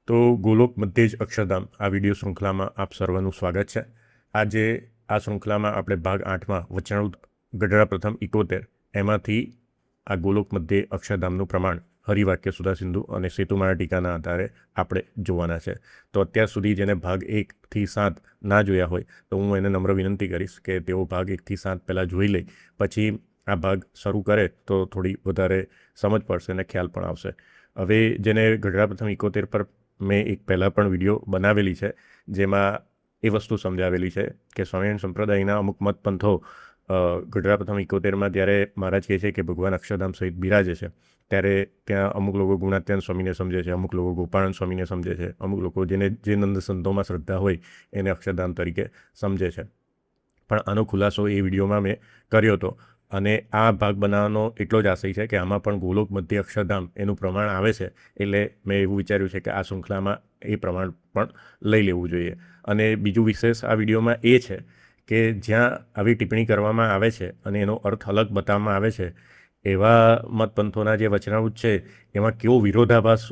તો ગોલોક મધ્ય જ અક્ષરધામ આ વિડીયો શૃંખલામાં આપ સર્વનું સ્વાગત છે. આજે આ શૃંખલામાં આપણે ભાગ 8માં વચનામૃત ગઢડા પ્રથમ 71 એમાંથી આ ગોલોક મધ્ય અક્ષરધામનું પ્રમાણ હરિવાક્ય સુધા સિંધુ અને સેતુમાળા ટીકાના આધારે આપણે જોવાના છે. તો અત્યાર સુધી જેને ભાગ 1થી 7 ના જોયા હોય તો હું એને નમ્ર વિનંતી કરીશ કે તેઓ ભાગ 1થી 7 પહેલાં જોઈ લે, પછી આ ભાગ શરૂ કરે તો થોડી વધારે સમજ પડશે અને ખ્યાલ પણ આવશે. હવે જેને ગઢડા પ્રથમ 71 પર મેં એક પહેલાં પણ વિડીયો બનાવેલી છે, જેમાં એ વસ્તુ સમજાવેલી છે કે સ્વામિનારાયણ સંપ્રદાયના અમુક મત પંથો ગઢડા પ્રથમ 71માં જ્યારે મહારાજ કહે છે કે ભગવાન અક્ષરધામ સહિત બિરાજે છે, ત્યારે ત્યાં અમુક લોકો ગુણાત્યાન સ્વામીને સમજે છે, અમુક લોકો ગોપાળન સ્વામીને સમજે છે, અમુક લોકો જેને જે નંદ સંતોમાં શ્રદ્ધા હોય એને અક્ષરધામ તરીકે સમજે છે. પણ આનો ખુલાસો એ વિડીયોમાં મેં કર્યો હતો અને આ ભાગ બનાવવાનો એટલો જ આશય છે કે આમાં પણ ગોલોક મધ્ય અક્ષરધામ એનું પ્રમાણ આવે છે, એટલે મેં એવું વિચાર્યું છે કે આ શૃંખલામાં એ પ્રમાણ પણ લઈ લેવું જોઈએ. અને બીજું વિશેષ આ વિડીયોમાં એ છે કે જ્યાં આવી ટિપ્પણી કરવામાં આવે છે અને એનો અર્થ અલગ બતાવવામાં આવે છે, એવા મતપંથોના જે વચનામૃત છે એમાં કેવો વિરોધાભાસ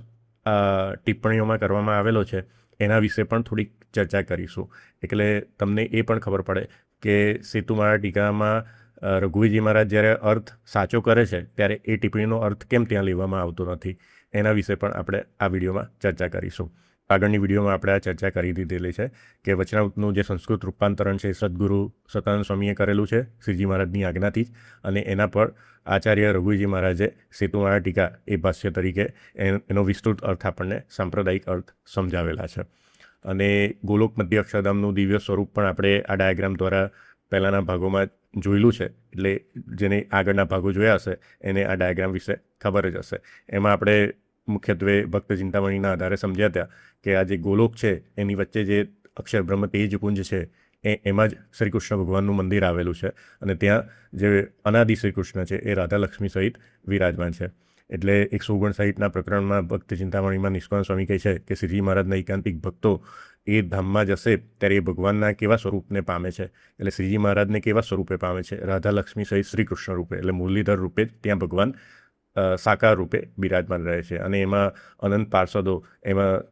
ટિપ્પણીઓમાં કરવામાં આવેલો છે એના વિશે પણ થોડીક ચર્ચા કરીશું. એટલે તમને એ પણ ખબર પડે કે સેતુમાળા ટીકામાં રઘુવીરજી મહારાજ જ્યારે અર્થ સાચો કરે છે ત્યારે એ ટિપ્પણીનો અર્થ કેમ ત્યાં લેવામાં આવતો નથી, એના વિશે પણ આપણે આ વિડીયોમાં ચર્ચા કરીશું. આગળની વિડીયોમાં આપણે આ ચર્ચા કરી દીધેલી છે કે વચનામૃતનું જે સંસ્કૃત રૂપાંતરણ છે સદગુરુ સતાનંદ સ્વામીએ કરેલું છે શ્રીજી મહારાજની આજ્ઞાથી જ, અને એના પર આચાર્ય રઘુવીરજી મહારાજે સેતુમાળા ટીકા એ ભાષ્ય તરીકે એનો વિસ્તૃત અર્થ આપણને સાંપ્રદાયિક અર્થ સમજાવેલા છે. અને ગોલોક મધ્ય અક્ષરધામનું દિવ્ય સ્વરૂપ પણ આપણે આ ડાયાગ્રામ દ્વારા પહેલાંના ભાગોમાં જોયેલું છે, એટલે જેને આગળના ભાગો જોયા હશે એને આ ડાયાગ્રામ વિશે ખબર જ હશે. એમાં આપણે મુખ્યત્વે ભક્ત ચિંતામણીના આધારે સમજ્યા હતા કે આ જે ગોલોક છે એની વચ્ચે જે અક્ષર બ્રહ્મ તેજપુંજ છે એમાં જ શ્રી કૃષ્ણ ભગવાનનું મંદિર આવેલું છે, અને ત્યાં જે અનાદિ શ્રી કૃષ્ણ છે એ રાધા લક્ષ્મી સહિત વિરાજમાન છે. એટલે 159 પ્રકરણમાં ભક્ત ચિંતામણીમાં નિષ્કાળ સ્વામી કહે છે કે શ્રીજી મહારાજના એકાંતિક ભક્તો એ ધામમાં જશે ત્યારે એ ભગવાનના કેવા સ્વરૂપને પામે છે, એટલે શ્રીજી મહારાજને કેવા સ્વરૂપે પામે છે, રાધા લક્ષ્મી સહિત શ્રી કૃષ્ણ રૂપે, એટલે મુરલીધર રૂપે જ ત્યાં ભગવાન સાકાર રૂપે બિરાજમાન રહે છે. અને એમાં અનંત પાર્ષદો, એમાં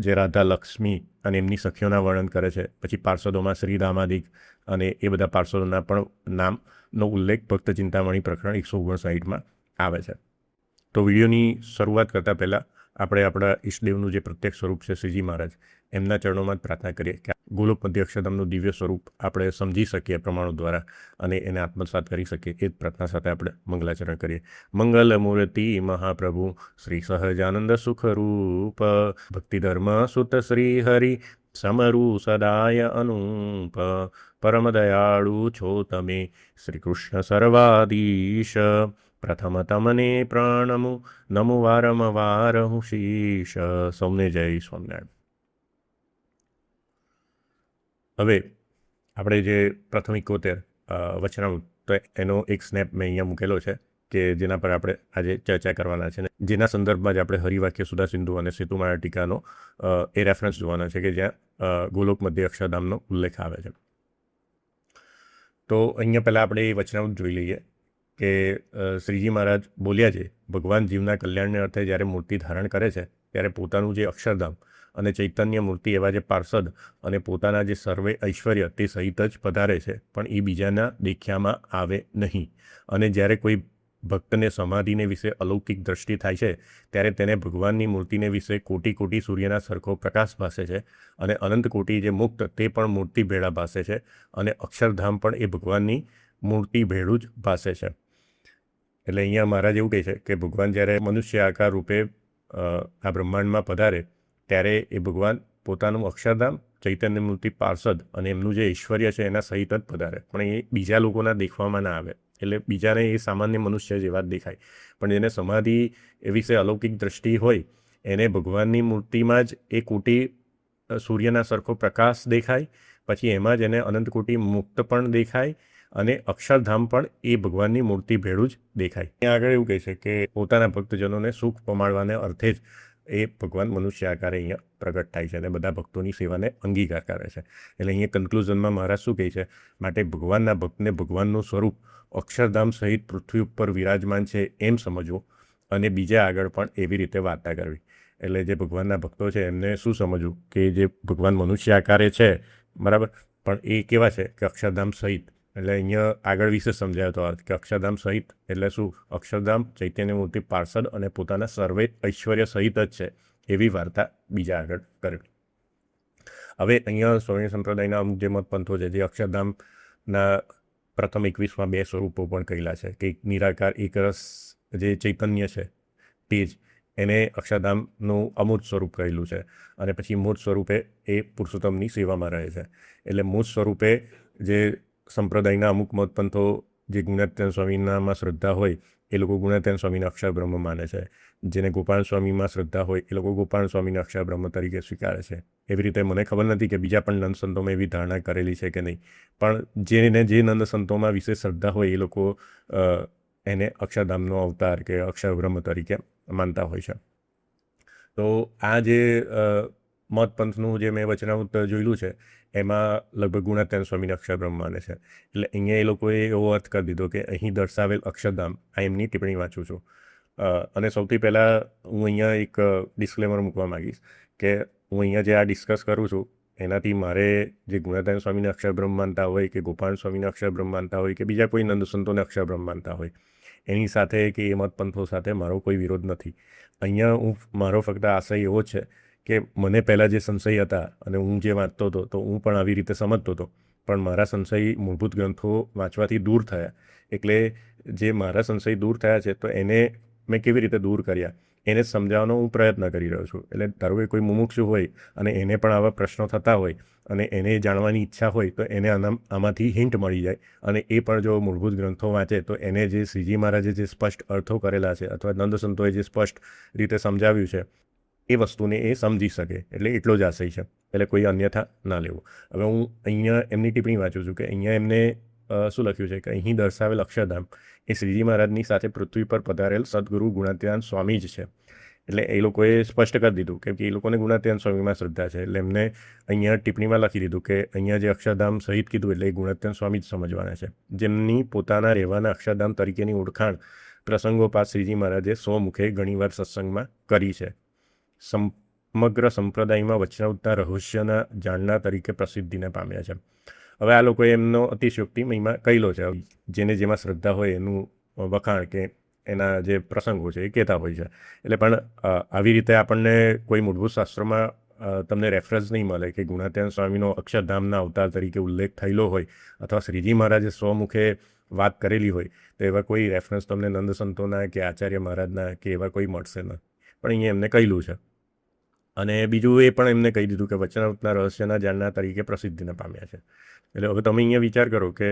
જે રાધા લક્ષ્મી અને એમની સખીઓના વર્ણન કરે છે, પછી પાર્ષદોમાં શ્રીદામાદિક અને એ બધા પાર્ષદોના પણ નામનો ઉલ્લેખ ભક્ત ચિંતામણી પ્રકરણ 159માં આવે છે. તો વિડીયોની શરૂઆત કરતાં પહેલાં આપણે આપણા ઈષ્ટદેવનું જે પ્રત્યક્ષ સ્વરૂપ છે શ્રીજી મહારાજ, એમના ચરણોમાં જ પ્રાર્થના કરીએ કે ગોલોક મધ્ય અક્ષરધામનું દિવ્ય સ્વરૂપ આપણે સમજી શકીએ પ્રમાણો દ્વારા અને એને આત્મસાત કરી શકીએ. એ જ પ્રાર્થના સાથે આપણે મંગલાચરણ કરીએ. મંગલ મૂર્તિ મહાપ્રભુ શ્રી સહજાનંદ સુખરૂપ ભક્તિ ધર્મ સુત શ્રી હરિ સમરૂ સદાય અનુપ પરમ દયાળુ છો તમે શ્રી કૃષ્ણ સર્વાધીશ પ્રથમ તમને પ્રણમુ નમો વારંવાર હું શીશ. સૌને જય સ્વામિનારાયણ. હવે આપણે જે પ્રથમ 71 વચનામૃત, તો એનો એક સ્નેપ મેં અહીંયા મૂકેલો છે કે જેના પર આપણે આજે ચર્ચા કરવાના છે, જેના સંદર્ભમાં જ આપણે હરિવાક્ય સુધા સિંધુ અને સેતુમાળા ટીકાનો એ રેફરન્સ જોવાના છે કે જ્યાં ગોલોક મધ્ય અક્ષરધામનો ઉલ્લેખ આવે છે. તો અહીંયા પહેલાં આપણે એ વચનામૃત જોઈ લઈએ કે શ્રીજી મહારાજ બોલ્યા છે ભગવાન જીવના કલ્યાણને અર્થે જ્યારે મૂર્તિ ધારણ કરે છે ત્યારે પોતાનું જે અક્ષરધામ અને ચૈતન્ય મૂર્તિ એવા જે પાર્ષદ અને પોતાના જે સર્વે ઐશ્વર્ય તે સહિત જ પધારે છે, પણ એ બીજાના દેખ્યામાં આવે નહીં. અને જ્યારે કોઈ ભક્તને સમાધિને વિશે અલૌકિક દ્રષ્ટિ થાય છે ત્યારે તેને ભગવાનની મૂર્તિને વિશે કોટી કોટી સૂર્યના સરખો પ્રકાશ ભાસે છે, અને અનંત કોટી જે મુક્ત તે પણ મૂર્તિ ભેળા ભાસે છે, અને અક્ષરધામ પણ એ ભગવાનની મૂર્તિ ભેળું જ ભાસે છે. એટલે અહીંયા મહારાજ એવું કહે છે કે ભગવાન જ્યારે મનુષ્ય આકાર રૂપે આ બ્રહ્માંડમાં પધારે ત્યારે એ ભગવાન પોતાનું અક્ષરધામ, ચૈતન્ય મૂર્તિ, પાર્ષદ અને એમનું જે ઐશ્વર્ય છે એના સહિત જ પધારે, પણ એ બીજા લોકોના દેખવામાં ના આવે. એટલે બીજાને એ સામાન્ય મનુષ્ય જેવા જ દેખાય, પણ જેને સમાધિ એ વિશે અલૌકિક દ્રષ્ટિ હોય એને ભગવાનની મૂર્તિમાં જ એ કોટી સૂર્યના સરખો પ્રકાશ દેખાય, પછી એમાં જ એને અનંત કોટી મુક્ત પણ દેખાય, અને અક્ષરધામ પણ એ ભગવાનની મૂર્તિ ભેળું જ દેખાય. ત્યાં આગળ એવું કહે છે કે પોતાના ભક્તજનોને સુખ પમાડવાને અર્થે જ એ ભગવાન મનુષ્ય આકારે અહીંયા પ્રગટ થાય છે અને બધા ભક્તોની સેવાને અંગીકાર કરે છે. એટલે અહીંયા કન્ક્લુઝનમાં મહારાજ શું કહે છે, માટે ભગવાનના ભક્તને ભગવાનનું સ્વરૂપ અક્ષરધામ સહિત પૃથ્વી ઉપર વિરાજમાન છે એમ સમજવું, અને બીજા આગળ પણ એવી રીતે વાર્તા કરવી. એટલે જે ભગવાનના ભક્તો છે એમને શું સમજવું કે જે ભગવાન મનુષ્ય આકારે છે, બરાબર, પણ એ કેવા છે કે અક્ષરધામ સહિત. એટલે અહીંયા આગળ વિશે સમજાયો હતો કે અક્ષરધામ સહિત એટલે શું? અક્ષરધામ ચૈતન્ય મૂર્તિ પાર્ષદ અને પોતાના સર્વે ઐશ્વર્ય સહિત જ છે, એવી વાર્તા બીજા આગળ કરવી. હવે અહીંયા સ્વામી સંપ્રદાયના અમુક જે મતપંથો છે, જે અક્ષરધામના પ્રથમ 21માં 2 સ્વરૂપો પણ કહેલા છે કે નિરાકાર એકરસ જે ચૈતન્ય છે તે જ એને અક્ષરધામનું અમૂર્ત સ્વરૂપ કહેલું છે. અને પછી મૂર્ત સ્વરૂપે એ પુરુષોત્તમની સેવામાં રહે છે. એટલે મૂર્ત સ્વરૂપે જે સંપ્રદાયના અમુક મતપંથો જે ગુણાત્યન સ્વામીનામાં શ્રદ્ધા હોય એ લોકો ગુણાત્યન સ્વામીને અક્ષર બ્રહ્મ માને છે. જેને ગોપાલ સ્વામીમાં શ્રદ્ધા હોય એ લોકો ગોપાલ સ્વામીને અક્ષર બ્રહ્મ તરીકે સ્વીકારે છે. એવી રીતે મને ખબર નથી કે બીજા પણ નંદ સંતોમાં એવી ધારણા કરેલી છે કે નહીં, પણ જે નંદ સંતોમાં વિશેષ શ્રદ્ધા હોય એ લોકો એને અક્ષરધામનો અવતાર કે અક્ષર બ્રહ્મ તરીકે માનતા હોય છે. તો આ જે મતપંથનું જે મેં વચનામૃત જોયેલું છે એમાં લગભગ ગુણાત્યન સ્વામીને અક્ષર બ્રહ્મ માને છે. એટલે અહીંયા એ લોકોએ એવો અર્થ કરી દીધો કે અહીં દર્શાવેલ અક્ષરધામ, આ એમની ટિપ્પણી વાંચું છું. અને સૌથી પહેલાં હું અહીંયા એક ડિસ્ક્લેમર મૂકવા માગીશ કે હું અહીંયા જે આ ડિસ્કસ કરું છું એનાથી મારે જે ગુણાત્યન સ્વામીને અક્ષર બ્રહ્મ માનતા હોય કે ગોપાલ સ્વામીને અક્ષર બ્રહ્મ માનતા હોય કે બીજા કોઈ નંદ સંતોને અક્ષર બ્રહ્મ માનતા હોય એની સાથે કે એ મતપંથો સાથે મારો કોઈ વિરોધ નથી. અહીંયા મારો ફક્ત આશય એવો છે કે મને પહેલાં જે સંશય હતા અને હું જે વાંચતો હતો તો હું પણ આવી રીતે સમજતો હતો, પણ મારા સંશય મૂળભૂત ગ્રંથો વાંચવાથી દૂર થયા. એટલે જે મારા સંશય દૂર થયા છે તો એને મેં કેવી રીતે દૂર કર્યા એને સમજાવવાનો હું પ્રયત્ન કરી રહ્યો છું. એટલે ધારો કે કોઈ મુમુક્ષુ હોય અને એને પણ આવા પ્રશ્નો થતા હોય અને એને જાણવાની ઈચ્છા હોય તો એને આમાંથી હિન્ટ મળી જાય અને એ પણ જો મૂળભૂત ગ્રંથો વાંચે તો એને જે શ્રીજી મહારાજે જે સ્પષ્ટ અર્થો કરેલા છે અથવા નંદ સંતોએ જે સ્પષ્ટ રીતે સમજાવ્યું છે એ વસ્તુને એ સમજી શકે. એટલે એટલો જ આશય છે, એટલે કોઈ અન્યથા ના લેવું. હવે હું અહીંયા એમની ટિપ્પણી વાંચું છું કે અહીંયા એમને શું લખ્યું છે કે અહીં દર્શાવેલ અક્ષરધામ એ શ્રીજી મહારાજની સાથે પૃથ્વી પર પધારેલ સદગુરુ ગુણાત્યાન સ્વામી જ છે. એટલે એ લોકોએ સ્પષ્ટ કરી દીધું કેમ કે એ લોકોને ગુણાત્યાન સ્વામીમાં શ્રદ્ધા છે. એટલે એમને અહીંયા ટિપ્પણીમાં લખી દીધું કે અહીંયા જે અક્ષરધામ સહિત કીધું એટલે એ ગુણાત્યાન સ્વામી જ સમજવાના છે, જેમની પોતાના રહેવાના અક્ષરધામ તરીકેની ઓળખાણ પ્રસંગોપાત શ્રીજી મહારાજે સ્વમુખે ઘણીવાર સત્સંગમાં કરી છે. સમગ્ર સંપ્રદાયમાં વચનાવૃતના રહસ્યના જાણનાર તરીકે પ્રસિદ્ધિને પામ્યા છે. હવે આ લોકોએ એમનો અતિશયોક્તિ મહિમા કહેલો છે. જેને જેમાં શ્રદ્ધા હોય એનું વખાણ કે એના જે પ્રસંગો છે એ કહેતા હોય છે. એટલે પણ આવી રીતે આપણને કોઈ મૂળભૂત શાસ્ત્રમાં તમને રેફરન્સ નહીં મળે કે ગુણાત્યાન સ્વામીનો અક્ષરધામના અવતાર તરીકે ઉલ્લેખ થયેલો હોય અથવા શ્રીજી મહારાજે સ્વમુખે વાત કરેલી હોય તો એવા કોઈ રેફરન્સ તમને નંદ સંતોના કે આચાર્ય મહારાજના કે એવા કોઈ મળશે નહીં. પણ અહીંયા એમને કહેલું છે. અને બીજું એ પણ એમને કહી દીધું કે વચનાવૃતના રહસ્યના જાણનાર તરીકે પ્રસિદ્ધિને પામ્યા છે. એટલે હવે તમે અહીંયા વિચાર કરો કે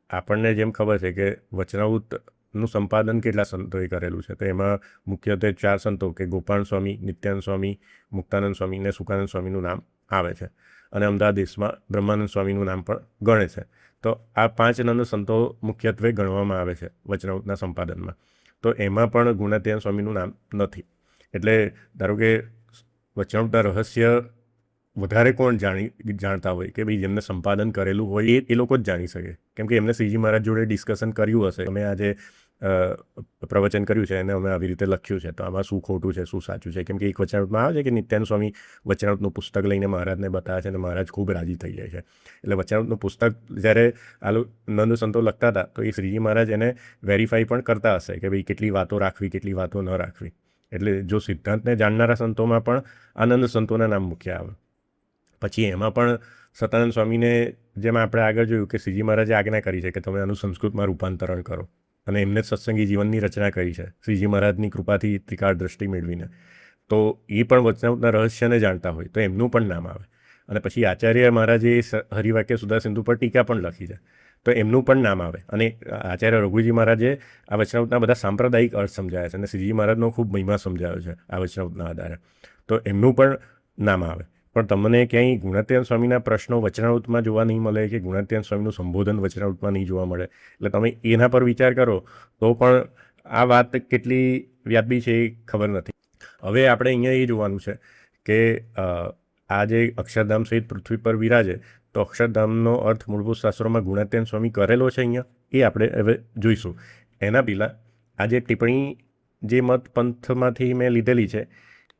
આપણને જેમ ખબર છે કે વચનાવૃતનું સંપાદન કેટલા સંતોએ કરેલું છે, તો એમાં મુખ્યત્વે 4 સંતો કે ગોપાલ સ્વામી, નિત્યાનંદ સ્વામી, મુક્તાનંદ સ્વામી અને સુકાનંદ સ્વામીનું નામ આવે છે. અને અમદાવાદ દેશમાં બ્રહ્માનંદ સ્વામીનું નામ પણ ગણે છે. તો આ 5 નંદ સંતો મુખ્યત્વે ગણવામાં આવે છે વચનાવૃતના સંપાદનમાં. તો એમાં પણ ગુણાત્યાન સ્વામીનું નામ નથી. એટલે ધારો કે વચનાવૃતના રહસ્ય વધારે કોણ જાણતા હોય કે ભાઈ જેમને સંપાદન કરેલું હોય એ લોકો જ જાણી શકે, કેમ કે એમને શ્રીજી મહારાજ જોડે ડિસ્કશન કર્યું હશે. અમે આજે પ્રવચન કર્યું છે એને અમે આવી રીતે લખ્યું છે, તો આમાં શું ખોટું છે શું સાચું છે. કેમ કે એક વચનાવૃતમાં આવે છે કે નિત્યાનંદ સ્વામી વચનાવૃતનું પુસ્તક લઈને મહારાજને બતાવે છે અને મહારાજ ખૂબ રાજી થઈ જાય છે. એટલે વચનાવૃતનું પુસ્તક જ્યારે નંદ સંતો લખતા હતા તો એ શ્રીજી મહારાજ એને વેરીફાઈ પણ કરતા હશે કે ભાઈ કેટલી વાતો રાખવી કેટલી વાતો ન રાખવી. એટલે જો સિદ્ધાંતને જાણનારા સંતોમાં પણ આનંદ સંતોના નામ મૂક્યા આવે. પછી એમાં પણ સતાનંદ સ્વામીને જેમ આપણે આગળ જોયું કે શ્રીજી મહારાજે આજ્ઞા કરી છે કે તમે આનું સંસ્કૃતમાં રૂપાંતરણ કરો અને એમને સત્સંગી જીવનની રચના કરી છે શ્રીજી મહારાજની કૃપાથી ત્રિકાળ દ્રષ્ટિ મેળવીને. તો એ પણ વચનાવૃતના રહસ્યને જાણતા હોય તો એમનું પણ નામ આવે. અને પછી આચાર્ય મહારાજે હરિવાક્ય સુધા સિંધુ પર ટીકા પણ લખી છે તો એમનું પણ નામ આવે. અને આચાર્ય રઘુજી મહારાજે આ વચનાવૃતના બધા સાંપ્રદાયિક અર્થ સમજાવ્યા છે અને શ્રીજી મહારાજનો ખૂબ મહિમા સમજાવ્યો છે આ વચનાવૃતના આધારે, તો એમનું પણ નામ આવે. પણ તમને ક્યાંય ગુણાત્યાન સ્વામીના પ્રશ્નો વચનાવૃતમાં જોવા નહીં મળે કે ગુણાત્યાન સ્વામીનું સંબોધન વચનાવૃતમાં નહીં જોવા મળે. એટલે તમે એના પર વિચાર કરો તો પણ આ વાત કેટલી વ્યાપી છે એ ખબર નથી. હવે આપણે અહીંયા એ જોવાનું છે કે આ જે અક્ષરધામ સહિત પૃથ્વી પર વિરાજે તો અક્ષરધામનો અર્થ મૂળભૂત શાસ્ત્રોમાં ગુણાત્યાન સ્વામી કરેલો છે અહીંયા એ આપણે હવે જોઈશું. એના પહેલાં આ જે ટિપ્પણી જે મત પંથમાંથી મેં લીધેલી છે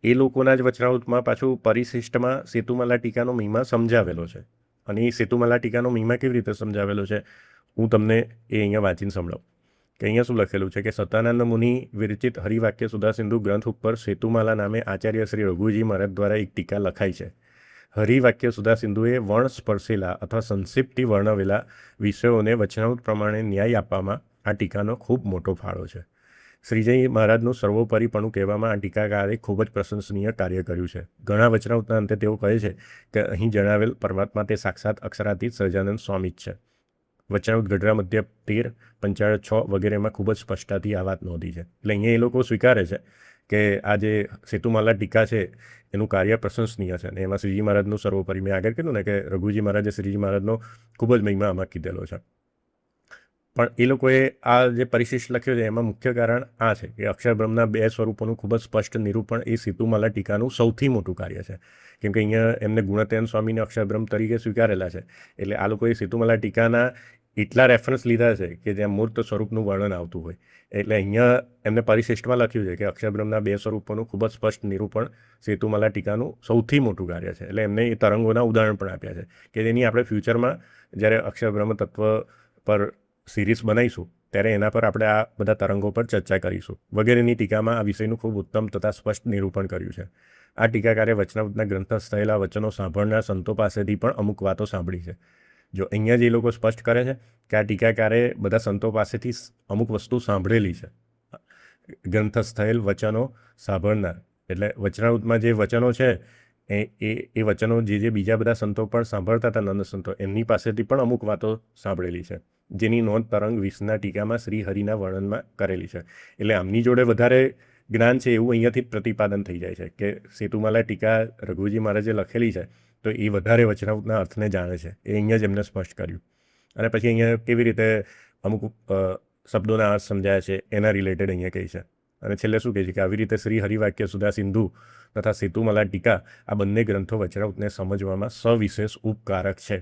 એ લોકોના જ વચનામૃતમાં પાછું પરિશિષ્ટમાં સેતુમાલા ટીકાનો મહિમા સમજાવેલો છે. અને એ સેતુમાલા ટીકાનો મહિમા કેવી રીતે સમજાવેલો છે હું તમને એ અહીંયા વાંચીને સંભળાવું કે અહીંયા શું લખેલું છે કે સતાનંદ મુનિ વિરચિત હરિવાક્ય સુધા સિંધુ ગ્રંથ ઉપર સેતુમાલા નામે આચાર્ય શ્રી રઘુજી મહારાજ દ્વારા એક ટીકા લખાઈ છે. હરિવાક્ય સુધા સિંધુએ વર્ણ સ્પર્શેલા અથવા સંક્ષિપ્તથી વર્ણવેલા વિષયોને વચનામૃત પ્રમાણે ન્યાય આપવામાં આ ટીકાનો ખૂબ મોટો ફાળો છે. શ્રીજી મહારાજનું સર્વોપરીપણું કહેવામાં આ ટીકાકારે ખૂબ જ પ્રશંસનીય કાર્ય કર્યું છે. ઘણા વચનામૃતના અંતે તેઓ કહે છે કે અહીં જણાવેલ પરમાત્મા તે સાક્ષાત અક્ષરાતીત સહજાનંદ સ્વામી જ છે. વચનામૃત ગઢડા મધ્ય 13, 55, 6 વગેરેમાં ખૂબ જ સ્પષ્ટતાથી આ વાત નોંધી છે. એટલે અહીંયા એ લોકો સ્વીકારે છે કે આ જે સેતુમાલા ટીકા છે એનું કાર્ય પ્રશંસનીય છે. અને એમાં શ્રીજી મહારાજનું સર્વોપરી મેં આગળ કીધું ને કે રઘુજી મહારાજે શ્રીજી મહારાજનો ખૂબ જ મહિમા આમાં કીધેલો છે. પણ એ લોકોએ આ જે પરિશિષ્ટ લખ્યો છે એમાં મુખ્ય કારણ આ છે કે અક્ષરબ્રહ્મના 2 સ્વરૂપોનું ખૂબ જ સ્પષ્ટ નિરૂપણ એ સેતુમાલા ટીકાનું સૌથી મોટું કાર્ય છે. કેમ કે અહીંયા એમને ગુણત્યાન સ્વામીને અક્ષરબ્રહ્મ તરીકે સ્વીકારેલા છે. એટલે આ લોકોએ સેતુમાલા ટીકાના એટલા રેફરન્સ લીધા છે કે જ્યાં મૂર્ત સ્વરૂપનું વર્ણન આવતું હોય. એટલે અહીંયા એમને પરિશિષ્ટમાં લખ્યું છે કે અક્ષરબ્રહ્મના 2 સ્વરૂપોનું ખૂબ જ સ્પષ્ટ નિરૂપણ સેતુમાલા ટીકાનું સૌથી મોટું કાર્ય છે. એટલે એમને એ તરંગોના ઉદાહરણ પણ આપ્યા છે કે જેની આપણે ફ્યુચરમાં જ્યારે અક્ષરબ્રહ્મ તત્વ પર સિરીઝ બનાવીશું ત્યારે એના પર આપણે આ બધા તરંગો પર ચર્ચા કરીશું. વગેરેની ટીકામાં આ વિષયનું ખૂબ ઉત્તમ તથા સ્પષ્ટ નિરૂપણ કર્યું છે. આ ટીકાકારે વચનામૃતના ગ્રંથસ્થ થયેલા વચનો સાંભળનાર સંતો પાસેથી પણ અમુક વાતો સાંભળી છે. જો અહીંયા જે લોકો સ્પષ્ટ કરે છે કે આ ટીકાકારે બધા સંતો પાસેથી અમુક વસ્તુ સાંભળેલી છે. ગ્રંથસ્થ થયેલ વચનો સાંભળનાર એટલે વચનામૃતમાં જે વચનો છે એ વચનો જે બીજા બધા સંતો પણ સાંભળતા હતા નંદ સંતો એમની પાસેથી પણ અમુક વાતો સાંભળેલી છે જેની નોંધ તરંગ 20ના ટીકામાં શ્રી હરિના વર્ણનમાં કરેલી છે. એટલે આમની જોડે વધારે જ્ઞાન છે એવું અહીંયાથી પ્રતિપાદન થઈ જાય છે કે સેતુમાલા ટીકા રઘુજી મહારાજે લખેલી છે તો એ વધારે વચનામૃતના અર્થને જાણે છે. એ અહીંયા જ એમને સ્પષ્ટ કર્યું. અને પછી અહીંયા કેવી રીતે અમુક શબ્દોના અર્થ સમજાય છે એના રિલેટેડ અહીંયા કહે છે. અને છેલ્લે શું કહે છે કે આવી રીતે શ્રી હરિવાક્ય સુધા સિંધુ તથા સેતુમાલા ટીકા આ બંને ગ્રંથો વચનામૃતને સમજવામાં સવિશેષ ઉપકારક છે.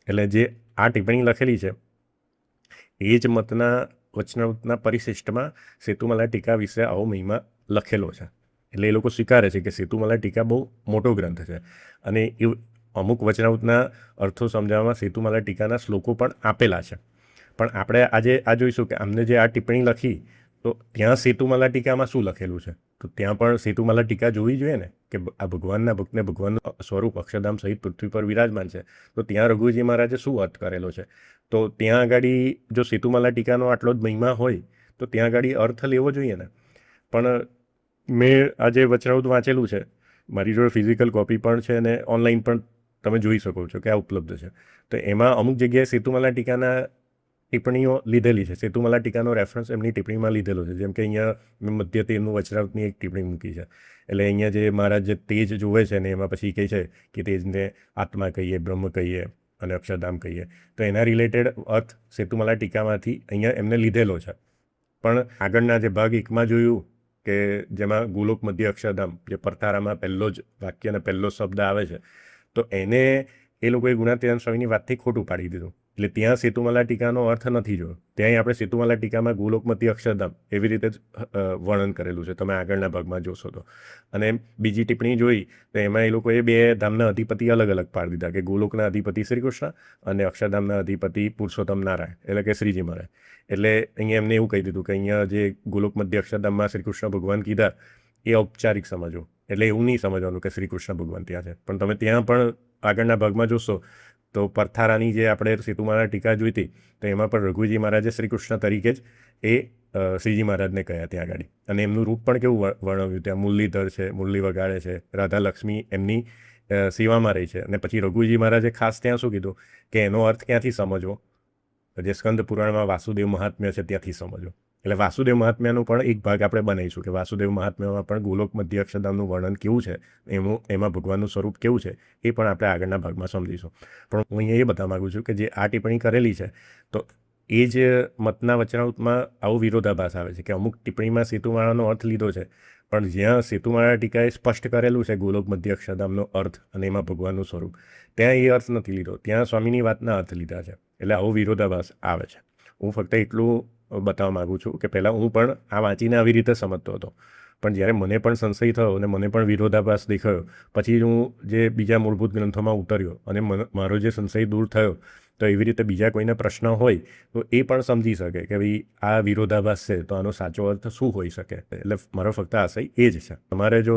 એટલે જે આ ટિપ્પણી લખેલી છે એ જ મતના વચનામૃતના પરિશિષ્ટમાં સેતુમાલા ટીકા વિશે આવો મહિમા લખેલો છે. એટલે એ લોકો સ્વીકારે છે કે સેતુમાલા ટીકા બહુ મોટો ગ્રંથ છે. અને એ અમુક વચનામૃતના અર્થો સમજાવવામાં સેતુમાલા ટીકાના શ્લોકો પણ આપેલા છે. પણ આપણે આજે આ જોઈશું કે આમને જે આ ટિપ્પણી લખી તો ત્યાં સેતુમાલા ટીકામાં શું લખેલું છે. તો ત્યાં પણ સેતુમાલા ટીકા જોવી જોઈએ ને કે આ ભગવાનના ભક્તને ભગવાનનું સ્વરૂપ અક્ષરધામ સહિત પૃથ્વી પર વિરાજમાન છે. તો ત્યાં રઘુજી મહારાજે શું અર્થ કરેલો છે. તો ત્યાં આગળ જો સેતુમાલા ટીકાનો આટલો જ મહિમા હોય તો ત્યાં આગળ અર્થ લેવો જોઈએ ને. પણ મેં આજે વચનામૃત વાંચેલું છે, મારી જોડે ફિઝિકલ કોપી પણ છે અને ઓનલાઈન પણ તમે જોઈ શકો છો કે આ ઉપલબ્ધ છે. તો એમાં અમુક જગ્યાએ સેતુમાલા ટીકાના ટિપ્પણીઓ લીધેલી છે. સેતુમાલા ટીકાનો રેફરન્સ એમની ટિપ્પણીમાં લીધેલો છે. જેમ કે અહીંયા મેં મધ્ય 13નું વચનામૃતની એક ટિપ્પણી મૂકી છે. એટલે અહીંયા જે મહારાજ જે તેજ જોવે છે ને એમાં પછી કહે છે કે તેજને આત્મા કહીએ, બ્રહ્મ કહીએ અને અક્ષરધામ કહીએ. તો એના રિલેટેડ અર્થ સેતુમાલા ટીકામાંથી અહીંયા એમને લીધેલો છે. પણ આગળના જે ભાગ 1માં જોયું કે જેમાં ગોલોક મધ્ય અક્ષરધામ જે પરતારામાં પહેલો જ વાક્ય અને પહેલો શબ્દ આવે છે તો એને એ લોકોએ ગુણાતીતાનંદ સ્વામીની વાતથી ખોટું પાડી દીધું. એટલે ત્યાં સેતુમાલા ટીકાનો અર્થ નથી જોયો. ત્યાંય આપણે સેતુમાલા ટીકામાં ગોલોક મધ્ય અક્ષરધામ એવી રીતે જ વર્ણન કરેલું છે. તમે આગળના ભાગમાં જોશો તો. અને બીજી ટિપ્પણી જોઈ તો એમાં એ લોકોએ 2 ધામના અધિપતિ અલગ અલગ પાડી દીધા કે ગોલોકના અધિપતિ શ્રી કૃષ્ણ અને અક્ષરધામના અધિપતિ પુરુષોત્તમ નારાયણ એટલે કે શ્રીજી મહારાજ. એટલે અહીંયા એમને એવું કહી દીધું કે અહીંયા જે ગોલોક મધ્ય અક્ષરધામમાં શ્રી કૃષ્ણ ભગવાન કીધા એ ઔપચારિક સમજો. એટલે એવું નહીં સમજવાનું કે શ્રી કૃષ્ણ ભગવાન ત્યાં છે. પણ તમે ત્યાં પણ આગળના ભાગમાં જોશો તો પરથારાની જે આપણે સેતુમાલા ટીકા જોઈ હતી તો એમાં પણ રઘુજી મહારાજે શ્રી કૃષ્ણ તરીકે જ એ શ્રીજી મહારાજને કહ્યા ત્યાં આગળ. અને એમનું રૂપ પણ કેવું વર્ણવ્યું. ત્યાં મુરલીધર છે, મુરલી વગાડે છે, રાધા લક્ષ્મી એમની સેવામાં રહી છે. અને પછી રઘુજી મહારાજે ખાસ ત્યાં શું કીધું કે એનો અર્થ ક્યાંથી સમજવો, જે સ્કંદ પુરાણમાં વાસુદેવ મહાત્મ્ય છે ત્યાંથી સમજવો. એટલે વાસુદેવ મહાત્મ્યનો પણ એક ભાગ આપણે બનાવીશું કે વાસુદેવ મહાત્મ્યમાં પણ ગોલોક મધ્ય અક્ષરધામનું વર્ણન કેવું છે, એમાં ભગવાનનું સ્વરૂપ કેવું છે એ પણ આપણે આગળના ભાગમાં સમજીશું. પણ હું અહીંયા એ બતાવવા માગું છું કે જે આ ટિપ્પણી કરેલી છે તો એ જ મતના વચનામૃતમાં આવો વિરોધાભાસ આવે છે કે અમુક ટિપ્પણીમાં સેતુમાળાનો અર્થ લીધો છે પણ જ્યાં સેતુમાળા ટીકાએ સ્પષ્ટ કરેલું છે ગોલોક મધ્ય અક્ષરધામનો અર્થ અને એમાં ભગવાનનું સ્વરૂપ, ત્યાં એ અર્થ નથી લીધો. ત્યાં સ્વામીની વાતના અર્થ લીધા છે. એટલે આવો વિરોધાભાસ આવે છે. હું ફક્ત એટલું બતાવવા માગું છું કે પહેલાં હું પણ આ વાંચીને આવી રીતે સમજતો હતો. પણ જ્યારે મને પણ સંશય થયો અને મને પણ વિરોધાભાસ દેખાયો, પછી હું જે બીજા મૂળભૂત ગ્રંથોમાં ઉતર્યો અને મારો જે સંશય દૂર થયો, તો એવી રીતે બીજા કોઈને પ્રશ્ન હોય તો એ પણ સમજી શકે કે ભાઈ આ વિરોધાભાસ છે તો આનો સાચો અર્થ શું હોઈ શકે. એટલે મારો ફક્ત આશય એ જ છે. તમારે જો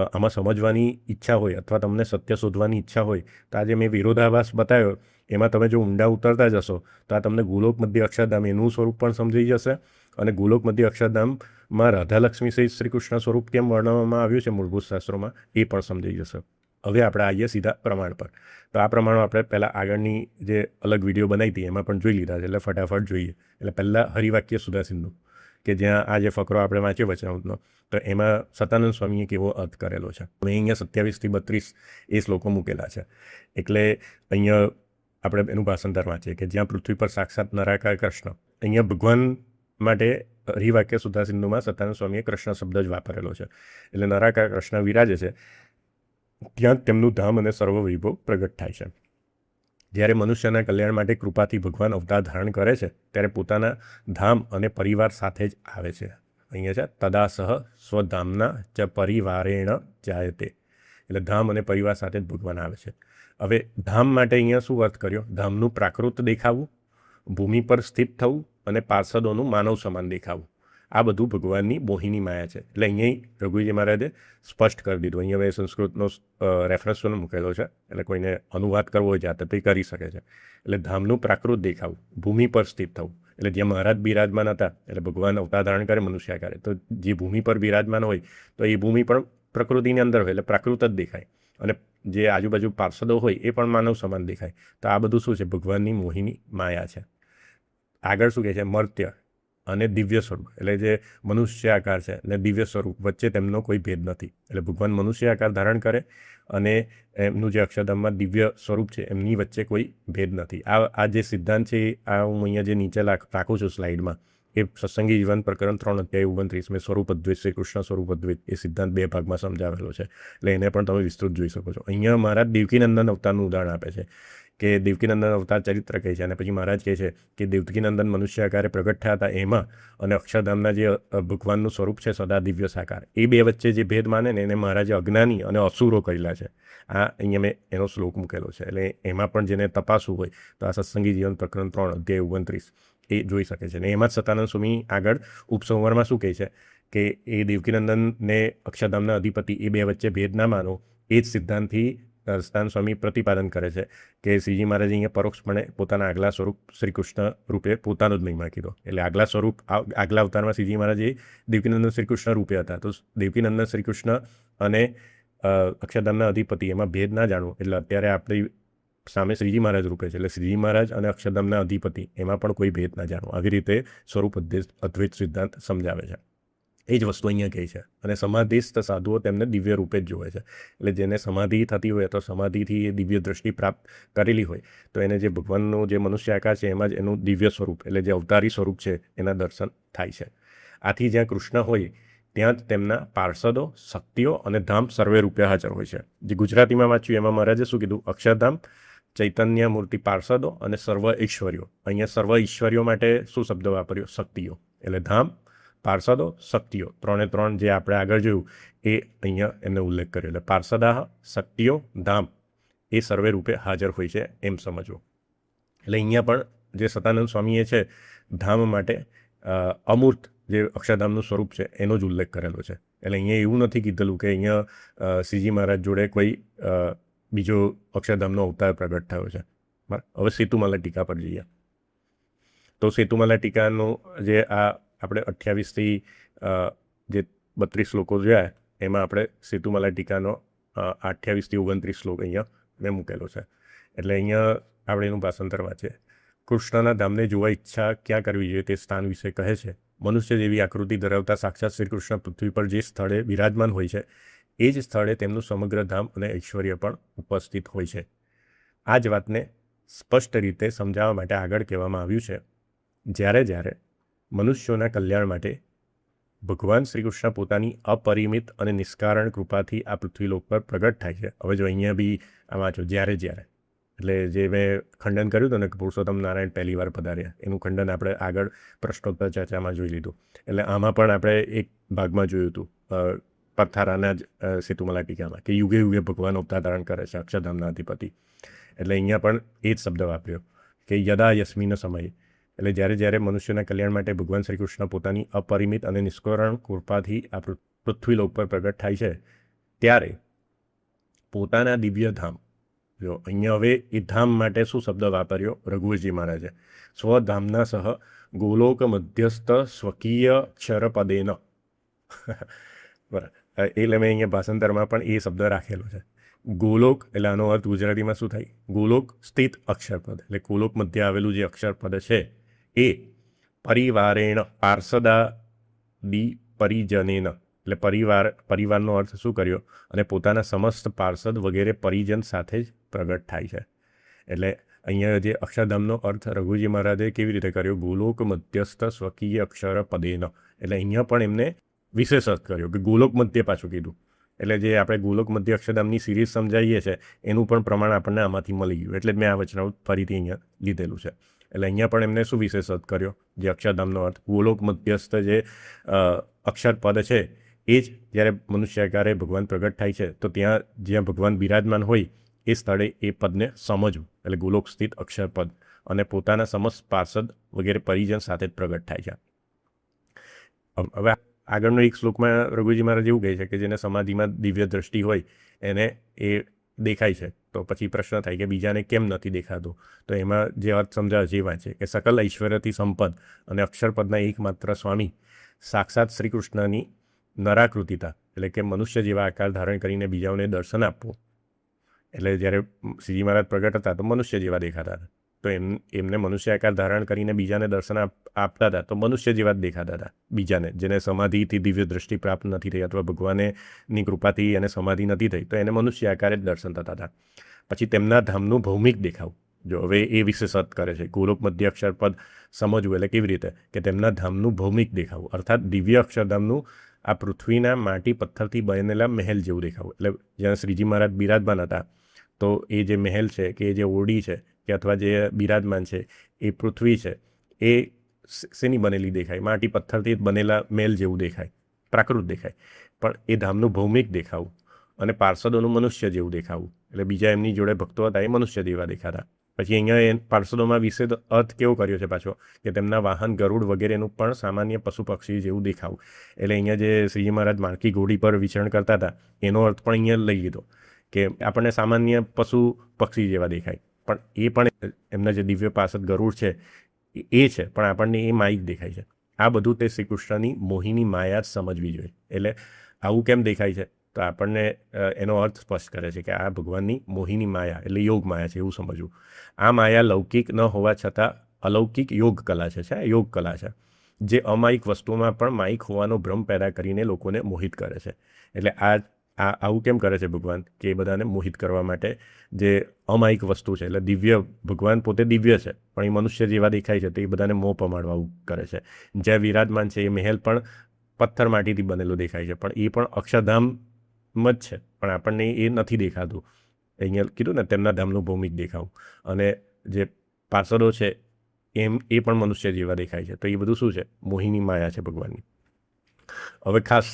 આમાં સમજવાની ઈચ્છા હોય અથવા તમને સત્ય શોધવાની ઈચ્છા હોય તો આજે મેં વિરોધાભાસ બતાવ્યો એમાં તમે જો ઊંડા ઉતરતા જશો તો આ તમને ગોલોક મધ્ય અક્ષરધામ એનું સ્વરૂપ પણ સમજી જશે અને ગોલોક મધ્ય અક્ષરધામમાં રાધાલક્ષ્મી સહિત શ્રી કૃષ્ણ સ્વરૂપ કેમ વર્ણવવામાં આવ્યું છે મૂળભૂત શાસ્ત્રોમાં એ પણ સમજાઈ જશે. હવે આપણે આવીએ સીધા પ્રમાણ પર. તો આ પ્રમાણ આપણે પહેલાં આગળની જે અલગ વિડીયો બનાવી હતી એમાં પણ જોઈ લીધા છે, એટલે ફટાફટ જોઈએ. એટલે પહેલાં હરિવાક્ય સુધા સિંધુ કે જ્યાં આ જે ફકરો આપણે વાંચ્યો વચનામૃતનો, તો એમાં સતાનંદ સ્વામીએ કેવો અર્થ કરેલો છે. મેં અહીંયા 27 થી 32 એ શ્લોકો મૂકેલા છે. એટલે અહીંયા આપણે એનું ભાષાંતર વાંચીએ કે જ્યાં પૃથ્વી પર સાક્ષાત નરાકાર કૃષ્ણ, અહીંયા ભગવાન માટે હરિવાક્ય સુધા સિંધુમાં સતાનંદ સ્વામીએ કૃષ્ણ શબ્દ જ વાપરેલો છે. એટલે નરાકાર કૃષ્ણ વિરાજે છે ત્યાં તેમનું ધામ અને સર્વ વૈભવ પ્રગટ થાય છે. જ્યારે મનુષ્યના કલ્યાણ માટે કૃપાથી ભગવાન અવતાર ધારણ કરે છે ત્યારે પોતાના ધામ અને પરિવાર સાથે જ આવે છે. અહીંયા છે તદાસહ સ્વધામના ચ પરિવારેણ જાયતે. એટલે ધામ અને પરિવાર સાથે જ ભગવાન આવે છે. હવે ધામ માટે અહીંયા શું અર્થ કર્યો? ધામનું પ્રાકૃત દેખાવું, ભૂમિ પર સ્થિત થવું અને પાર્ષદોનું માનવ સમાન દેખાવું, આ બધું ભગવાનની મોહિની માયા છે. એટલે અહીંયા રઘુજી મહારાજે સ્પષ્ટ કરી દીધું. અહીંયા મેં સંસ્કૃતનો રેફરન્સ પણ મૂકેલો છે, એટલે કોઈને અનુવાદ કરવો હોય જાતે તે કરી શકે છે. એટલે ધામનું પ્રાકૃત દેખાવું, ભૂમિ પર સ્થિત થવું, એટલે જ્યાં મહારાજ બિરાજમાન હતા એટલે ભગવાન અવતાર ધારણ કરે મનુષ્ય આકારે, તો જે ભૂમિ પર બિરાજમાન હોય તો એ ભૂમિ પણ પ્રકૃતિની અંદર હોય એટલે પ્રાકૃત જ દેખાય, અને જે આજુબાજુ પાર્ષદો હોય એ પણ માનવ સમાન દેખાય. તો આ બધું શું છે? ભગવાનની મોહિની માયા છે. આગળ શું કહે છે? મર્ત્ય અને દિવ્ય સ્વરૂપ, એટલે જે મનુષ્ય આકાર છે અને દિવ્ય સ્વરૂપ વચ્ચે તેમનો કોઈ ભેદ નથી. એટલે ભગવાન મનુષ્ય આકાર ધારણ કરે અને એમનું જે અક્ષરધામમાં દિવ્ય સ્વરૂપ છે એમની વચ્ચે કોઈ ભેદ નથી. આ જે સિદ્ધાંત છે આ હું અહીંયા જે નીચે રાખું છું સ્લાઇડમાં, એ સત્સંગી જીવન પ્રકરણ 3 અધ્યાય 29 મેં સ્વરૂપ અદ્વૈત શ્રી કૃષ્ણ સ્વરૂપ અદ્વૈત એ સિદ્ધાંત 2 ભાગમાં સમજાવેલો છે. એટલે એને પણ તમે વિસ્તૃત જોઈ શકો છો. અહીંયા મહારાજ દેવકીનંદન અવતારનું ઉદાહરણ આપે છે કે દેવકીનંદન અવતાર ચરિત્ર કહે છે, અને પછી મહારાજ કહે છે કે દેવકીનંદન મનુષ્ય આકારે પ્રગટ થયા હતા એમાં અને અક્ષરધામના જે ભગવાનનું સ્વરૂપ છે સદા દિવ્ય સાકાર, એ બે વચ્ચે જે ભેદ માને ને એને મહારાજે અજ્ઞાની અને અસુરો કહેલા છે. આ અહીંયા મેં એનો શ્લોક મૂકેલો છે. એટલે એમાં પણ જેને તપાસવું હોય તો આ સત્સંગી જીવન પ્રકરણ 3 અધ્યાય 29 એ જોઈ શકે છે. અને એમાં જ સતાનંદ સ્વામી આગળ ઉપસંહારમાં શું કહે છે કે એ દેવકીનંદનને અક્ષરધામના અધિપતિ એ બે વચ્ચે ભેદ ના માનો, એ જ સિદ્ધાંતથી સતાનંદ સ્વામી પ્રતિપાદન કરે છે કે શ્રીજી મહારાજ અહીંયા પરોક્ષપણે પોતાના આગલા સ્વરૂપ શ્રી કૃષ્ણ રૂપે પોતાનો જ મહિમા કીધો. એટલે આગલા સ્વરૂપ આગલા અવતારમાં શ્રીજી મહારાજ એ દેવકીનંદન શ્રી કૃષ્ણ રૂપે હતા. તો દેવકીનંદન શ્રી કૃષ્ણ અને અક્ષરધામના અધિપતિ એમાં ભેદ ના જાણવો, એટલે અત્યારે આપણી સામે શ્રીજી મહારાજ રૂપે છે, એટલે શ્રીજી મહારાજ અને અક્ષરધામના અધિપતિ એમાં પણ કોઈ ભેદ ના જાણવો. આવી રીતે સ્વરૂપ અદ્વૈત સિદ્ધાંત સમજાવે છે. એ જ વસ્તુ અહીંયા કહી છે. અને સમાધિસ્થ સાધુઓ તેમને દિવ્ય રૂપે જ જોવે છે. એટલે જેને સમાધિ થતી હોય અથવા સમાધિથી એ દિવ્ય દ્રષ્ટિ પ્રાપ્ત કરેલી હોય તો એને જે ભગવાનનું જે મનુષ્ય આકાર છે એમાં જ એનું દિવ્ય સ્વરૂપ એટલે જે અવતારી સ્વરૂપ છે એના દર્શન થાય છે. આથી જ્યાં કૃષ્ણ હોય ત્યાં જ તેમના પાર્ષદો, શક્તિઓ અને ધામ સર્વે રૂપે હાજર હોય છે. જે ગુજરાતીમાં વાંચ્યું એમાં મહારાજે શું કીધું? અક્ષરધામ, ચૈતન્ય મૂર્તિ પાર્ષદો અને સર્વ ઈશ્વરીઓ. અહીંયા સર્વ ઈશ્વરીઓ માટે શું શબ્દ વાપર્યો? શક્તિઓ. એટલે ધામ, પાર્ષદો, શક્તિઓ, 3 જે આપણે આગળ જોયું એ અહીંયા એમને ઉલ્લેખ કર્યો. એટલે પાર્ષદાહ, શક્તિઓ, ધામ એ સર્વે રૂપે હાજર હોય છે એમ સમજવું. એટલે અહીંયા પણ જે સતાનંદ સ્વામીએ છે ધામ માટે અમૂર્ત જે અક્ષરધામનું સ્વરૂપ છે એનો જ ઉલ્લેખ કરેલો છે. એટલે અહીંયા એવું નથી કીધેલું કે અહીંયા શ્રીજી મહારાજ જોડે કોઈ બીજો અક્ષરધામનો અવતાર પ્રગટ થયો છે. બરાબર. હવે સેતુમાલા ટીકા પર જઈએ. તો સેતુમાલા ટીકાનું જે આ આપણે 28 થી જે 32 શ્લોકો જોયા એમાં આપણે સેતુમાલા ટીકાનો 28 થી 29 શ્લોક અહીંયા મેં મૂકેલો છે. એટલે અહીંયા આપણે એનું ભાષાંતર વાંચીએ. કૃષ્ણના ધામને જોવા ઈચ્છા ક્યાં કરવી જોઈએ તે સ્થાન વિશે કહે છે. મનુષ્ય જેવી આકૃતિ ધરાવતા સાક્ષાત શ્રી કૃષ્ણ પૃથ્વી પર જે સ્થળે વિરાજમાન હોય છે એ જ સ્થળે તેમનું સમગ્ર ધામ અને ઐશ્વર્ય પણ ઉપસ્થિત હોય છે. આ જ વાતને સ્પષ્ટ રીતે સમજાવવા માટે આગળ કહેવામાં આવ્યું છે, જ્યારે મનુષ્યોના કલ્યાણ માટે ભગવાન શ્રી કૃષ્ણ પોતાની અપરિમિત અને નિષ્કારણ કૃપાથી આ પૃથ્વીલોક પર પ્રગટ થાય છે. હવે જો અહીંયા બી આમાં જો જ્યારે એટલે જે મેં ખંડન કર્યું હતું ને કે પુરુષોત્તમ નારાયણ પહેલી વાર પધાર્યા, એનું ખંડન આપણે આગળ પ્રશ્નોત્તર ચર્ચામાં જોઈ લીધું. એટલે આમાં પણ આપણે એક ભાગમાં જોયું હતું પથ્થારાના જ સેતુમાલા ટીકામાં કે યુગે યુગે ભગવાન અવતાર ધારણ કરે છે અક્ષરધામના અધિપતિ. એટલે અહીંયા પણ એ જ શબ્દ વાપર્યો કે યદા યસ્મિન સમયે, એટલે જ્યારે મનુષ્યના કલ્યાણ માટે ભગવાન શ્રી કૃષ્ણ પોતાની અપરિમિત અને નિષ્કરણ કૃપાથી આ પૃથ્વીલોક પર પ્રગટ થાય છે, ત્યારે પોતાના દિવ્ય ધામ, જો અહીંયા હવે એ ધામ માટે શું શબ્દ વાપર્યો રઘુવીરજી મહારાજે, સ્વધામના સહ ગોલોક મધ્યસ્થ સ્વકીય ક્ષરપદેન. બરાબર, એટલે મેં અહીંયા ભાષાંતરમાં પણ એ શબ્દ રાખેલો છે. ગોલોક એટલે આનો અર્થ ગુજરાતીમાં શું થાય? ગોલોક સ્થિત અક્ષરપદ, એટલે ગોલોક મધ્ય આવેલું જે અક્ષરપદ છે એ પરિવારેણ પાર્ષદાદિ પરિજનેન, એટલે પરિવારનો અર્થ શું કર્યો? અને પોતાના સમસ્ત પાર્ષદ વગેરે પરિજન સાથે જ પ્રગટ થાય છે. એટલે અહીંયા જે અક્ષરધામનો અર્થ રઘુજી મહારાજે કેવી રીતે કર્યો? ગોલોક મધ્યસ્થ સ્વકીય અક્ષર પદેન, એટલે અહીંયા પણ એમને વિશેષ અર્થ કર્યો કે ગોલોક મધ્ય પાછું કીધું. એટલે જે આપણે ગોલોક મધ્ય અક્ષરધામની સિરીઝ સમજાવીએ છીએ એનું પણ પ્રમાણ આપણને આમાંથી મળી ગયું. એટલે મેં આ વચનામૃત ફરીથી અહીંયા લીધેલું છે. એટલે અહીંયા પણ એમને શું વિશેષ અર્થ કર્યો? જે અક્ષરધામનો અર્થ ગોલોક મધ્યસ્થ જે અક્ષર પદ છે એ જ જ્યારે મનુષ્યાકારે ભગવાન પ્રગટ થાય છે તો જ્યાં ભગવાન બિરાજમાન હોય એ સ્થળે એ પદને સમજવું, એટલે ગોલોક સ્થિત અક્ષરપદ, અને પોતાના સમસ્ત પાર્ષદ વગેરે પરિજન સાથે જ પ્રગટ થાય છે. હવે આગળનો એક શ્લોકમાં રઘુજી મહારાજ એવું કહે છે કે જેને સમાધિમાં દિવ્ય દ્રષ્ટિ હોય એને એ દેખાય છે. તો પછી પ્રશ્ન થાય કે બીજાને કેમ નથી દેખાતું? તો એમાં જે અર્થ સમજાવે છે એ વાંચે કે સકલ ઐશ્વર્યથી સંપદ અને અક્ષરપદના એકમાત્ર સ્વામી સાક્ષાત શ્રી કૃષ્ણની નરાકૃતિતા, એટલે કે મનુષ્ય જેવા આકાર ધારણ કરીને બીજાઓને દર્શન આપવું. એટલે જ્યારે શ્રીજી મહારાજ પ્રગટ હતા તો મનુષ્ય જેવા દેખાતા હતા, તો એમને મનુષ્ય આકાર ધારણ કરીને બીજાને દર્શન આપતા હતા તો મનુષ્ય જેવા જ દેખાતા હતા બીજાને. જેને સમાધિથી દિવ્ય દ્રષ્ટિ પ્રાપ્ત નથી થઈ અથવા ભગવાનની કૃપાથી એને સમાધિ નથી થઈ તો એને મનુષ્ય આકારે જ દર્શન થતા હતા. પછી તેમના ધામનું ભૌમિક દેખાવ, જો હવે એ વિશેષ અર્થ કરે છે ગોલોક મધ્ય અક્ષરપદ સમજવું. એટલે કેવી રીતે? કે તેમના ધામનું ભૌમિક દેખાવું, અર્થાત દિવ્ય અક્ષરધામનું આ પૃથ્વીના માટી પથ્થરથી બનેલા મહેલ જેવું દેખાવું. એટલે જ્યાં શ્રીજી મહારાજ બિરાજમાન હતા તો એ જે મહેલ છે કે એ જે ઓરડી છે કે અથવા જે બિરાજમાન છે એ પૃથ્વી છે એ શેની બનેલી દેખાય? માટી પથ્થરથી બનેલા મહેલ જેવું દેખાય, પ્રાકૃત દેખાય. પણ એ ધામનું ભૌમિક દેખાવું અને પાર્ષદોનું મનુષ્ય જેવું દેખાવું, એટલે બીજા એમની જોડે ભક્તો હતા એ મનુષ્ય જેવા દેખાતા. પછી અહીંયા એ પાર્ષદોમાં વિશે અર્થ કેવો કર્યો છે પાછો? કે તેમના વાહન ગરુડ વગેરેનું પણ સામાન્ય પશુ પક્ષી જેવું દેખાવું. એટલે અહીંયા જે શ્રીજી મહારાજ માણકી ઘોડી પર વિચરણ કરતા હતા એનો અર્થ પણ અહીંયા લઈ લીધો કે આપણને સામાન્ય પશુ પક્ષી જેવા દેખાય, પણ એ પણ એમના જે દિવ્ય પાર્ષદ ગરુડ છે એ છે, પણ આપણને એ માયિક દેખાય છે. આ બધું તે શ્રી કૃષ્ણની મોહિની માયા જ સમજવી જોઈએ. એટલે આવું કેમ દેખાય છે? તો આપણને એનો અર્થ સ્પષ્ટ કરે છે કે આ ભગવાનની મોહિની માયા એટલે યોગ માયા છે એવું સમજવું. આ માયા લૌકિક ન હોવા છતાં અલૌકિક યોગ કલા છે, યોગ કલા છે, જે અમાયિક વસ્તુમાં પણ માયિક હોવાનો ભ્રમ પેદા કરીને લોકોને મોહિત કરે છે. એટલે આવું કેમ કરે છે ભગવાન? કે એ બધાને મોહિત કરવા માટે જે અમાયિક વસ્તુ છે, એટલે દિવ્ય, ભગવાન પોતે દિવ્ય છે પણ એ મનુષ્ય જેવા દેખાય છે તો એ બધાને મોહ પમાડવા આવું કરે છે. જ્યાં વિરાજમાન છે એ મહેલ પણ પથ્થર માટીથી બનેલો દેખાય છે પણ એ પણ અક્ષરધામ જ છે, પણ આપણને એ નથી દેખાતું. અહીંયા કીધું ને તેમના ધામનું ભૌમિક દેખાવું, અને જે પાર્ષદો છે એ પણ મનુષ્ય જેવા દેખાય છે. તો એ બધું શું છે? મોહિની માયા છે ભગવાનની. હવે ખાસ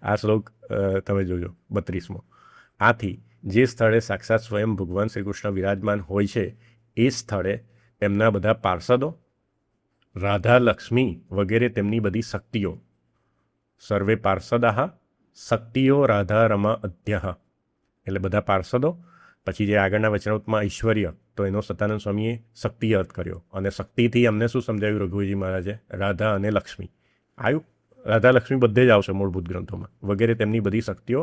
આ શ્લોક તમે જોજો 32મો. આથી જે સ્થળે સાક્ષાત સ્વયં ભગવાન શ્રી કૃષ્ણ વિરાજમાન હોય છે એ સ્થળે તેમના બધા પાર્ષદો, રાધા લક્ષ્મી વગેરે તેમની બધી શક્તિઓ, સર્વે પાર્ષદાહ શક્તિઓ રાધા રમા અધ્યઃ, એટલે બધા પાર્ષદો. પછી જે આગળના વચનામૃતમાં ઐશ્વર્ય, તો એનો સતાનંદ સ્વામીએ શક્તિ અર્થ કર્યો, અને શક્તિથી અમને શું સમજાવ્યું રઘુવીરજી મહારાજે? રાધા અને લક્ષ્મી આવ્યું. રાધા લક્ષ્મી બધે જ આવશે મૂળભૂત ગ્રંથોમાં. વગેરે તેમની બધી શક્તિઓ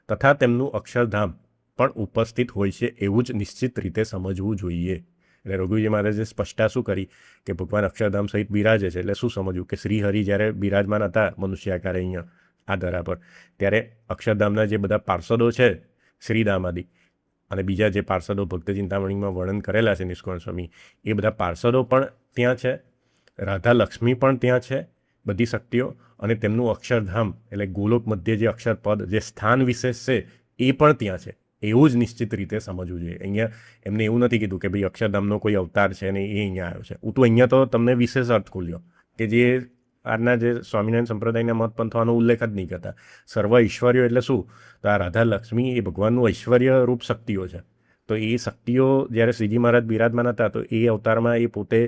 તથા તેમનું અક્ષરધામ પણ ઉપસ્થિત હોય છે એવું જ નિશ્ચિત રીતે સમજવું જોઈએ. એટલે રઘુવીરજી મહારાજે સ્પષ્ટતા શું કરી કે ભગવાન અક્ષરધામ સહિત બિરાજે છે. એટલે શું સમજવું કે શ્રીહરિ જ્યારે બિરાજમાન હતા મનુષ્ય આકારે અહીંયા આ ધરા પર, ત્યારે અક્ષરધામના જે બધા પાર્ષદો છે શ્રીધામાદિ, અને બીજા જે પાર્ષદો ભક્ત ચિંતામણીમાં વર્ણન કરેલા છે નિષ્કુળ સ્વામી, એ બધા પાર્ષદો પણ ત્યાં છે, રાધા લક્ષ્મી પણ ત્યાં છે, બધી શક્તિઓ, અને તેમનું અક્ષરધામ એટલે ગોલોક મધ્ય જે અક્ષરપદ જે સ્થાન વિશેષ છે એ પણ ત્યાં છે. એવું જ નિશ્ચિત રીતે સમજવું જોઈએ. અહીંયા એમને એવું નથી કીધું કે ભાઈ અક્ષરધામનો કોઈ અવતાર છે ને એ અહીંયા આવ્યો છે. તો અહીંયા તો તમને વિશેષ અર્થ ખુલ્યો કે જે આજના જે સ્વામિનારાયણ સંપ્રદાયના મત પંથોનો ઉલ્લેખ જ નહીં કરતા. સર્વ ઐશ્વર્યો એટલે શું? તો આ રાધા લક્ષ્મી એ ભગવાનનું ઐશ્વર્ય રૂપ શક્તિઓ છે. તો એ શક્તિઓ જ્યારે શ્રીજી મહારાજ બિરાજમાન હતા તો એ અવતારમાં એ પોતે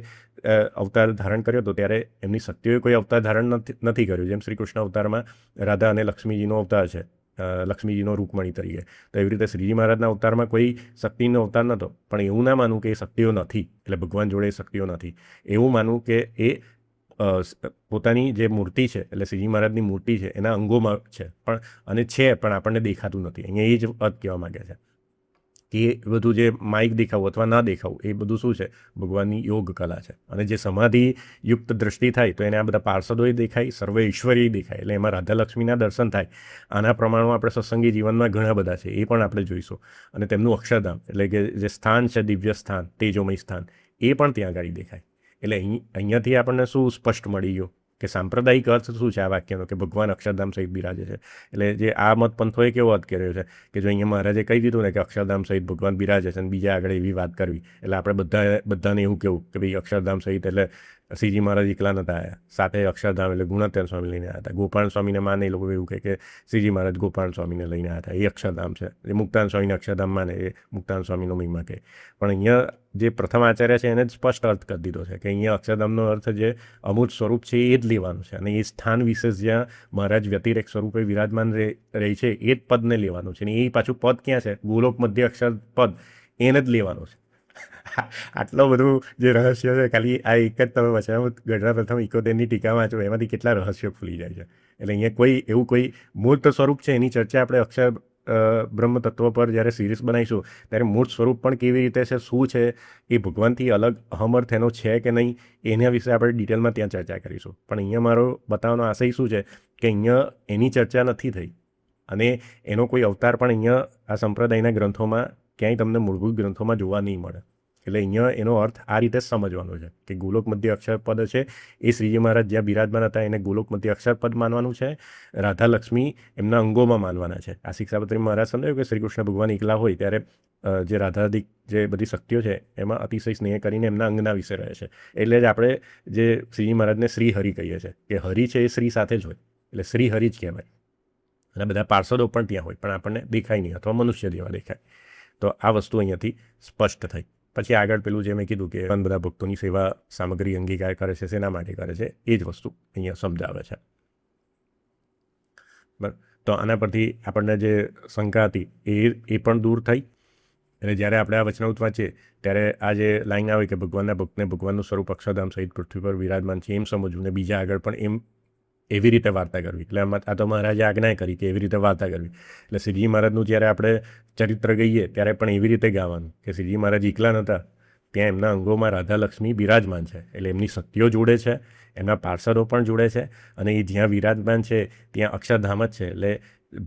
અવતાર ધારણ કર્યો હતો ત્યારે એમની શક્તિઓએ કોઈ અવતાર ધારણ નથી કર્યું. જેમ શ્રી કૃષ્ણ અવતારમાં રાધા અને લક્ષ્મીજીનો અવતાર છે, લક્ષ્મીજીનો રૂકમણી તરીકે. તો એવી રીતે શ્રીજી મહારાજના અવતારમાં કોઈ શક્તિનો અવતાર નહોતો. પણ એવું ના માનવું કે એ શક્તિઓ નથી, એટલે ભગવાન જોડે એ શક્તિઓ નથી. એવું માનવું કે એ પોતાની જે મૂર્તિ છે, એટલે શ્રીજી મહારાજની મૂર્તિ છે એના અંગોમાં છે પણ અને છે પણ આપણને દેખાતું નથી. અહીંયા એ જ અર્થ કહેવા માગે છે કે એ બધું જે માઇક દેખાવું અથવા ના દેખાવું એ બધું શું છે? ભગવાનની યોગ કલા છે. અને જે સમાધિ યુક્ત દ્રષ્ટિ થાય તો એને આ બધા પાર્ષદોય દેખાય, સર્વે ઈશ્વરીય દેખાય, એટલે એમાં રાધા લક્ષ્મીના દર્શન થાય. આના પ્રમાણમાં આપણે સત્સંગી જીવનમાં ઘણા બધા છે, એ પણ આપણે જોઈશું. અને તેમનું અક્ષરધામ એટલે કે જે સ્થાન છે, દિવ્ય સ્થાન, તેજોમય સ્થાન, એ પણ ત્યાં આગળ દેખાય. એટલે અહીંયાથી આપણને શું સ્પષ્ટ મળી ગયું કે સાંપ્રદાયિક અર્થ શું છે આ વાક્યનો, કે ભગવાન અક્ષરધામ સહિત બિરાજે છે. એટલે જે આ મત પંથોએ કેવો અર્થ કર્યો છે કે જો અહીંયા મહારાજે કહી દીધું ને કે અક્ષરધામ સહિત ભગવાન બિરાજે છે અને બીજા આગળ એવી વાત કરવી, એટલે આપણે બધાને એવું કહેવું કે ભાઈ અક્ષરધામ સહિત એટલે શ્રીજી મહારાજ એકલા નહોતા આવ્યા, સાથે અક્ષરધામ એટલે ગુણાત્યાન સ્વામી લઈને આવ્યા હતા. ગોપાલ સ્વામીને માને એ લોકો એવું કહે કે શ્રીજી મહારાજ ગોપાલ સ્વામીને લઈને આવ્યા હતા, એ અક્ષરધામ છે. એ મુક્તાન સ્વામીને અક્ષરધામ માને, એ મુક્તાન સ્વામીનો મહિમા કહે. પણ અહીંયા જે પ્રથમ આચાર્ય છે એને જ સ્પષ્ટ અર્થ કરી દીધો છે કે અહીંયા અક્ષરધામનો અર્થ જે અમૂર્ત સ્વરૂપ છે એ જ લેવાનું છે. અને એ સ્થાન વિશેષ જ્યાં મહારાજ વ્યતિરેક સ્વરૂપે વિરાજમાન રહી છે એ જ પદને લેવાનું છે. અને એ પાછું પદ ક્યાં છે? ગોલોક મધ્ય અક્ષર પદ, એને જ લેવાનું છે. આટલો બધું જે રહસ્ય છે, ખાલી આ એક જ તમે વચનામૃત ગઢડા પ્રથમ 71ની ટીકા વાંચો એમાંથી કેટલા રહસ્યો ખુલી જાય છે. એટલે અહીંયા એવું કોઈ મૂર્ત સ્વરૂપ છે એની ચર્ચા આપણે અક્ષર બ્રહ્મ તત્વ પર જ્યારે સિરીઝ બનાવીશું ત્યારે મૂર્ત સ્વરૂપ પણ કેવી રીતે છે, શું છે, એ ભગવાનથી અલગ અહમર્થ એનો છે કે નહીં, એના વિશે આપણે ડિટેલમાં ત્યાં ચર્ચા કરીશું. પણ અહીંયા મારો બતાવવાનો આશય શું છે કે અહીંયા એની ચર્ચા નથી થઈ અને એનો કોઈ અવતાર પણ અહીંયા આ સંપ્રદાયના ગ્રંથોમાં ક્યાંય તમને મૂળભૂત ગ્રંથોમાં જોવા નહીં મળે. એટલે અહીંયા એનો અર્થ આ રીતે સમજવાનો છે કે ગોલોક મધ્ય અક્ષરપદ છે એ શ્રીજી મહારાજ જ્યાં બિરાજમાન હતા એને ગોલોક મધ્ય અક્ષરપદ માનવાનું છે. રાધા લક્ષ્મી એમના અંગોમાં માનવાના છે. આ શિક્ષાપત્રી મહારાજ સમજાયું કે શ્રી કૃષ્ણ ભગવાન એકલા હોય ત્યારે જે રાધાદિક જે બધી શક્તિઓ છે એમાં અતિશય સ્નેહ કરીને એમના અંગના વિશે રહે છે. એટલે જ આપણે જે શ્રીજી મહારાજને શ્રી હરિ કહીએ છીએ કે હરિ છે એ શ્રી સાથે જ હોય, એટલે શ્રી હરિ જ કહેવાય. અને બધા પાર્ષદો પણ ત્યાં હોય પણ આપણને દેખાય નહીં અથવા મનુષ્ય જેવા દેખાય. તો આ વસ્તુ અહીંયાથી સ્પષ્ટ થઈ. પછી આગળ પેલું જે મેં કીધું કે બધા ભક્તોની સેવા સામગ્રી અંગીકાર કરે છે, શેના માટે કરે છે, એ જ વસ્તુ અહીંયા સમજાવે છે. બરાબર. તો આના પરથી આપણને જે શંકા હતી એ પણ દૂર થઈ. એટલે જ્યારે આપણે આ વચનામૃત વાંચીએ ત્યારે આ જે લાઈન આવે કે ભગવાનના ભક્તને ભગવાનનું સ્વરૂપ અક્ષરધામ સહિત પૃથ્વી પર વિરાજમાન છે એમ સમજવું ને બીજા આગળ પણ એમ એવી રીતે વાર્તા કરવી. એટલે આ તો મહારાજે આજ્ઞા કરી કે એવી રીતે વાર્તા કરવી. એટલે શ્રીજી મહારાજનું જ્યારે આપણે ચરિત્ર ગઈએ ત્યારે પણ એવી રીતે ગાવાનું કે શ્રીજી મહારાજ એકલા નહોતા, ત્યાં એમના અંગોમાં રાધા લક્ષ્મી બિરાજમાન છે. એટલે એમની શક્તિઓ જોડે છે, એમના પાર્ષદો પણ જોડે છે અને એ જ્યાં વિરાજમાન છે ત્યાં અક્ષરધામ જ છે. એટલે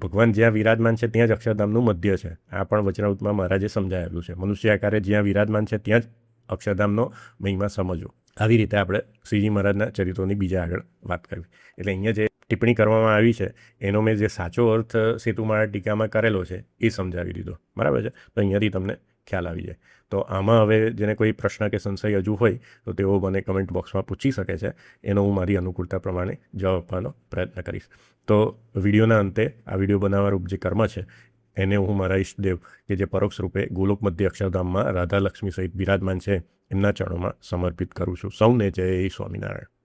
ભગવાન જ્યાં વિરાજમાન છે ત્યાં જ અક્ષરધામનું મધ્ય છે. આ પણ વચનામૃતમાં મહારાજે સમજાયેલું છે. મનુષ્ય આકારે જ્યાં વિરાજમાન છે ત્યાં જ અક્ષરધામનો મહિમા સમજવો. આવી રીતે આપણે શ્રીજી મહારાજના ચરિત્રોની બીજા આગળ વાત કરવી. એટલે અહીંયા જે ટિપ્પણી કરવામાં આવી છે એનો મેં જે સાચો અર્થ સેતુમાળા ટીકામાં કરેલો છે એ સમજાવી દીધો. બરાબર છે. તો અહીંયાથી તમને ખ્યાલ આવી જાય. તો આમાં હવે જેને કોઈ પ્રશ્ન કે સંશય હજુ હોય તો તેઓ મને કમેન્ટ બોક્સમાં પૂછી શકે છે. એનો હું મારી અનુકૂળતા પ્રમાણે જવાબ આપવાનો પ્રયત્ન કરીશ. તો વિડીયોના અંતે આ વિડીયો બનાવવારૂપ જે કર્મ છે એને હું મારા ઈષ્ટદેવ કે જે પરોક્ષ રૂપે ગોલોક મધ્ય અક્ષરધામમાં રાધા લક્ષ્મી સહિત બિરાજમાન છે એમના ચરણોમાં સમર્પિત કરું છું. સૌને જય સ્વામિનારાયણ.